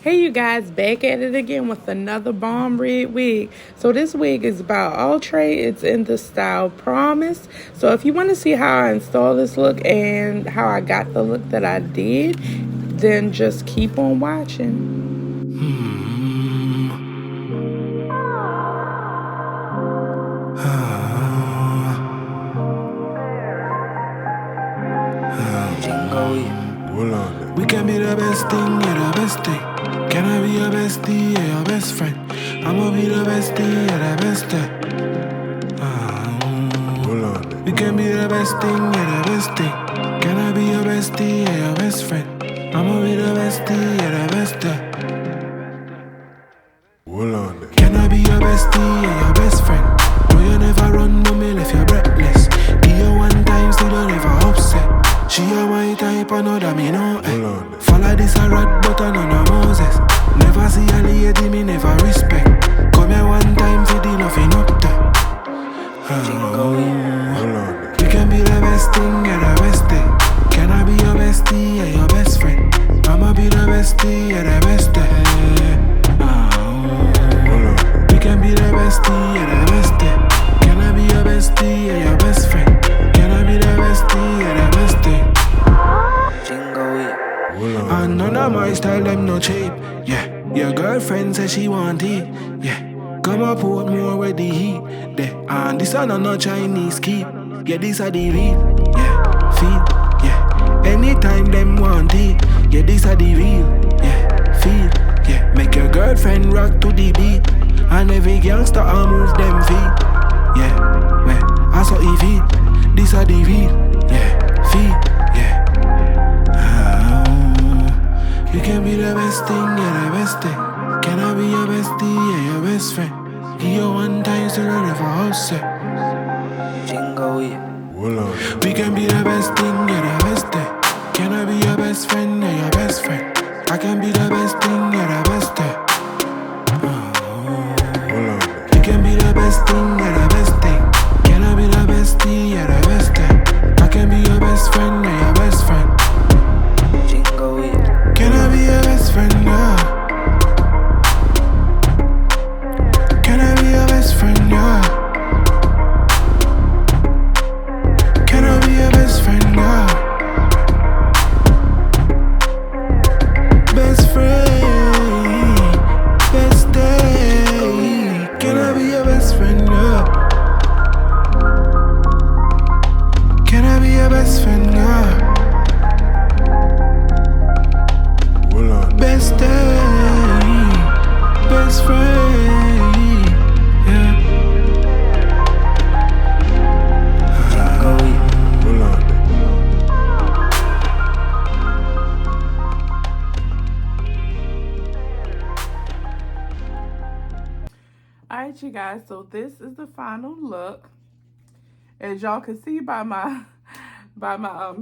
Hey you guys, back at it again with another bomb red wig. So this wig is by Outre. It's in the style Promise. So if you want to see how I install this look and how I got the look that I did, then just keep on watching. We can be the best thing, you're the best thing. Can I be your bestie, yeah, your best friend? I'ma be the bestie, yeah, the best thing. We can be the best thing, yeah, the best thing. Can I be your bestie, yeah, your best friend? I'ma be the bestie, yeah, the best thing. Can I be your bestie, yeah, your best friend? No, you never run, no me left you breathless. Give you one time, still don't ever upset. She a my type, I know that me know. Follow this a rat, but I know no Moses. Never see a lady, me never respect. Come here one time, see the nothing up there. We can be the best thing, yeah, the best thing. Can I be your bestie, yeah, your best friend? I'ma be the bestie, yeah, the best thing. We can be the bestie, yeah, the best thing. Can I be your bestie, yeah, your best friend? Can I be the bestie, yeah, the best thing? And none of my style, them no cheap, yeah. Your girlfriend says she want it, yeah. Come up with more with the heat, there. And this are no Chinese keep, yeah, this are the real, yeah. Feel, yeah. Anytime them want it, yeah, this are the real, yeah. Feel, yeah. Make your girlfriend rock to the beat, and every gangster I move them feet, yeah. Well, I saw it feel, this are the real, yeah. Feel, yeah. You can be the best thing, yeah, the best thing. Can I be your bestie, yeah, your best friend? Give you one time, so don't ever upset. We can be the best thing, yeah, the best thing. Can I be your best friend, yeah, your best friend? I can be the best thing, yeah, the best thing. We can be the best thing, yeah, the best thing. Can I be the bestie, yeah, the best thing? I can be your best friend, yeah, your best friend. Can I be your best friend, yeah? Can I be your best friend, yeah? Can I be your best friend, yeah? Best friend, best day. Can I be your best friend, yeah? Can I be your best friend, yeah? Best day, best friend, yeah. Alright you guys, so this is the final look. As y'all can see by my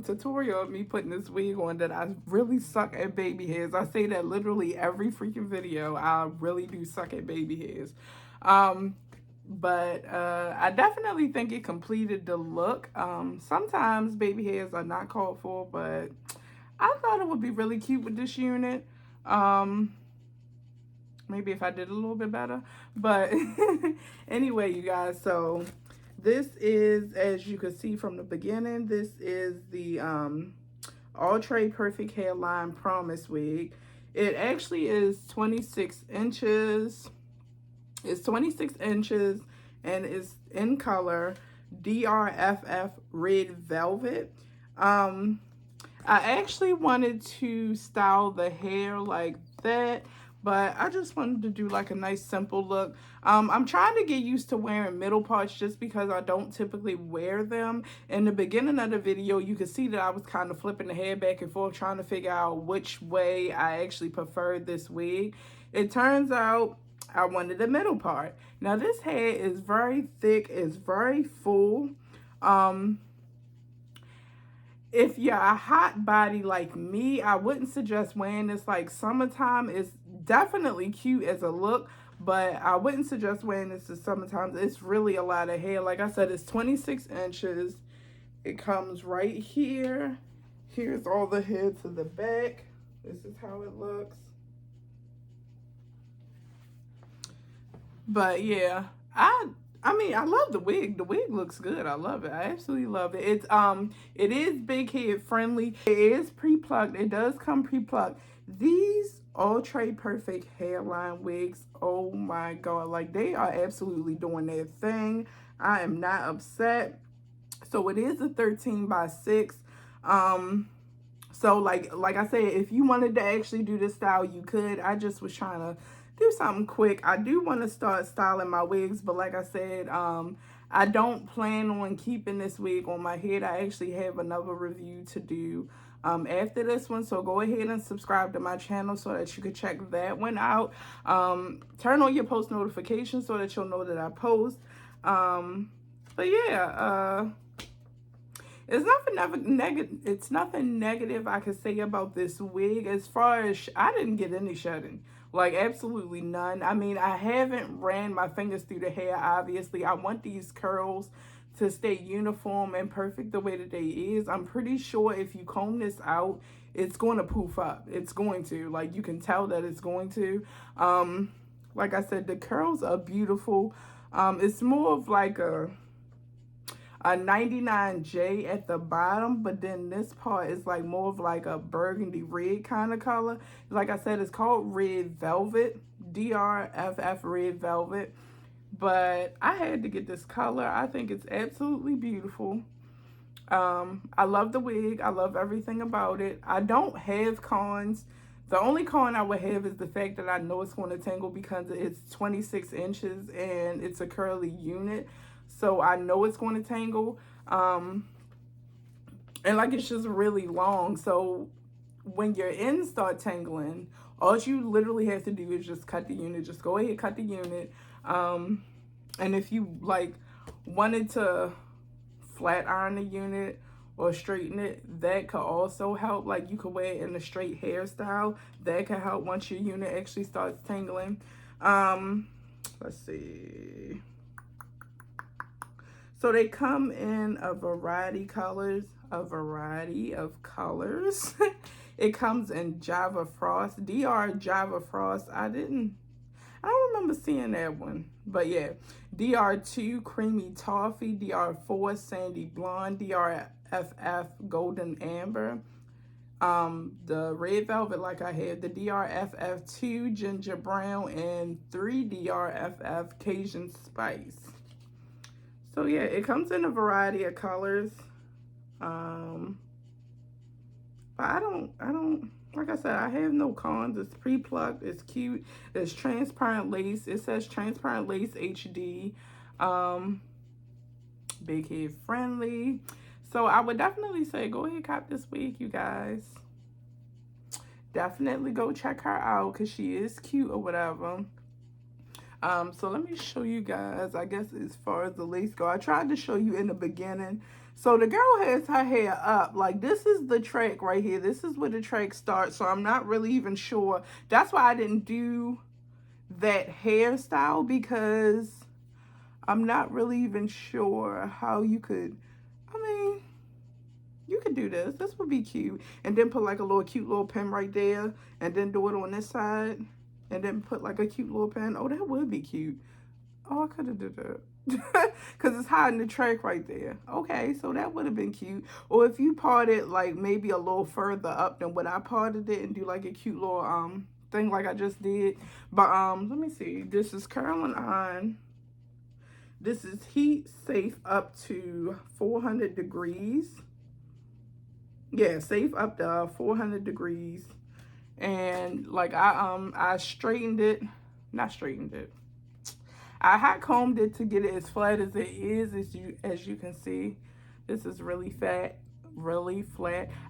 tutorial of me putting this wig on that I really suck at baby hairs. I say that literally every freaking video. I really do suck at baby hairs. But I definitely think it completed the look. Sometimes baby hairs are not called for, but I thought it would be really cute with this unit. Maybe if I did a little bit better. But anyway, you guys, so this is, as you can see from the beginning, this is the Outre Perfect Hairline Promise wig. It actually is 26 inches. It's 26 inches and it's in color DRFF Red Velvet. I actually wanted to style the hair like that, but I just wanted to do like a nice simple look. I'm trying to get used to wearing middle parts just because I don't typically wear them. In the beginning of the video, you could see that I was kind of flipping the hair back and forth, trying to figure out which way I actually preferred this wig. It turns out I wanted the middle part. Now this hair is very thick, it's very full. If you're a hot body like me, I wouldn't suggest wearing this like summertime. It's definitely cute as a look, but I wouldn't suggest wearing this in summertime. It's really a lot of hair. Like I said, it's 26 inches. It comes right here. Here's all the hair to the back. This is how it looks. But yeah, I mean, I love the wig. The wig looks good. I love it. I absolutely love it. It is big head friendly. It is pre-plucked. It does come pre-plucked. These Outre Perfect hairline wigs, oh my god, like they are absolutely doing their thing. I am not upset. So it is a 13 by 6. Um so like I said, if you wanted to actually do this style, you could. I just was trying to do something quick. I do want to start styling my wigs, but like I said, I don't plan on keeping this wig on my head. I actually have another review to do after this one. So go ahead and subscribe to my channel so that you can check that one out. Turn on your post notifications so that you'll know that I post. But yeah, it's nothing negative I could say about this wig. As far as I didn't get any shedding, like absolutely none. I mean, I haven't ran my fingers through the hair. Obviously, I want these curls to stay uniform and perfect the way that they is. I'm pretty sure if you comb this out, it's going to poof up. It's going to, like, you can tell that it's going to. Like I said, the curls are beautiful. It's more of like a 99J at the bottom, but then this part is like more of like a burgundy red kind of color. Like I said, it's called Red Velvet, DRFF Red Velvet, but I had to get this color. I think it's absolutely beautiful. I love the wig. I love everything about it. I don't have cons. The only con I would have is the fact that I know it's going to tangle because it's 26 inches and it's a curly unit. So I know it's going to tangle. And like it's just really long. So when your ends start tangling, all you literally have to do is just cut the unit. Just go ahead, cut the unit. And if you like wanted to flat iron the unit or straighten it, that could also help. Like you could wear it in a straight hairstyle. That could help once your unit actually starts tangling. Let's see. So they come in a variety of colors. It comes in Java Frost, DR Java Frost. I don't remember seeing that one, but yeah. DR2 Creamy Toffee, DR4 Sandy Blonde, DRFF Golden Amber. The Red Velvet, like I had, the DRFF2 Ginger Brown, and 3 DRFF Cajun Spice. So yeah, it comes in a variety of colors. But I don't, like I said, I have no cons. It's pre-plucked, it's cute, it's transparent lace. It says transparent lace HD, big head friendly. So I would definitely say go ahead, cop this wig, you guys. Definitely go check her out because she is cute or whatever. So let me show you guys, I guess, as far as the lace go. I tried to show you in the beginning. So the girl has her hair up. Like, this is the track right here. This is where the track starts. So I'm not really even sure. That's why I didn't do that hairstyle, because I'm not really even sure how you could, I mean, you could do this. This would be cute. And then put like a little cute little pin right there. And then do it on this side. And then put like a cute little pin. Oh, that would be cute. Oh, I could have did that. Because it's hiding the track right there. Okay, so that would have been cute. Or if you part it like maybe a little further up than what I parted it, and do like a cute little thing like I just did. But let me see. This is curling on. This is heat safe up to 400 degrees. Yeah, safe up to 400 degrees. And like I straightened it, not straightened it. I hot combed it to get it as flat as it is. As you can see, this is really flat.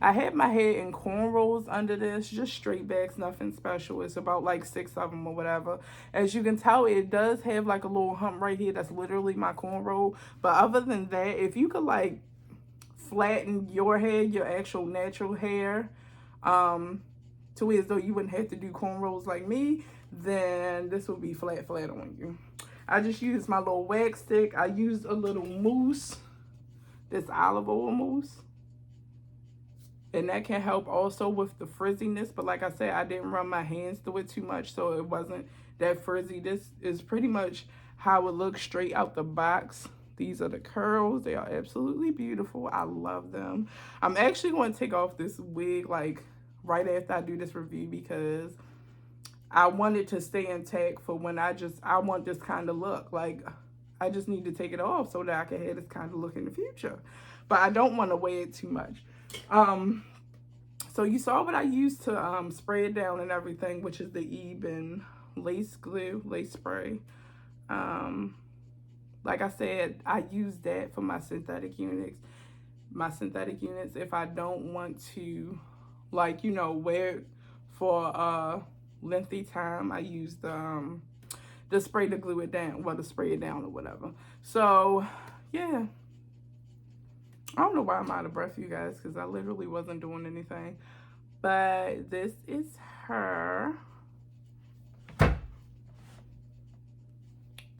I had my hair in cornrows under this, just straight backs, nothing special. It's about like 6 of them or whatever. As you can tell, it does have like a little hump right here. That's literally my cornrow. But other than that, if you could like flatten your hair, your actual natural hair, to where as though you wouldn't have to do cornrows like me, then this will be flat on you. I just used my little wax stick. I used a little mousse, this olive oil mousse. and that can help also with the frizziness. But like I said, I didn't run my hands through it too much, so it wasn't that frizzy. This is pretty much how it looks straight out the box. These are the curls. They are absolutely beautiful. I love them. I'm actually going to take off this wig like right after I do this review, because I want it to stay intact for when I want this kind of look. Like, I just need to take it off so that I can have this kind of look in the future. But I don't want to wear it too much. So you saw what I used to spray it down and everything, which is the Eben lace glue, lace spray. Like I said, I use that for my synthetic units. My synthetic units, if I don't want to, like, you know, wear it for a lengthy time, I use the spray to glue it down, well, to spray it down or whatever. So, yeah. I don't know why I'm out of breath, you guys, because I literally wasn't doing anything. But this is her.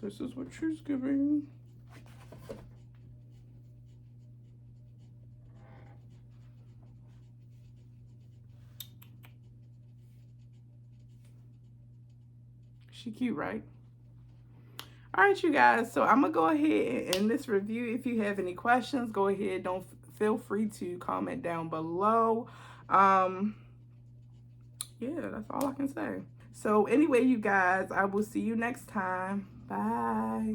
This is what she's giving. She cute, right? All right, you guys. So I'm going to go ahead and end this review. If you have any questions, go ahead. Don't feel free to comment down below. Yeah, that's all I can say. So anyway, you guys, I will see you next time. Bye.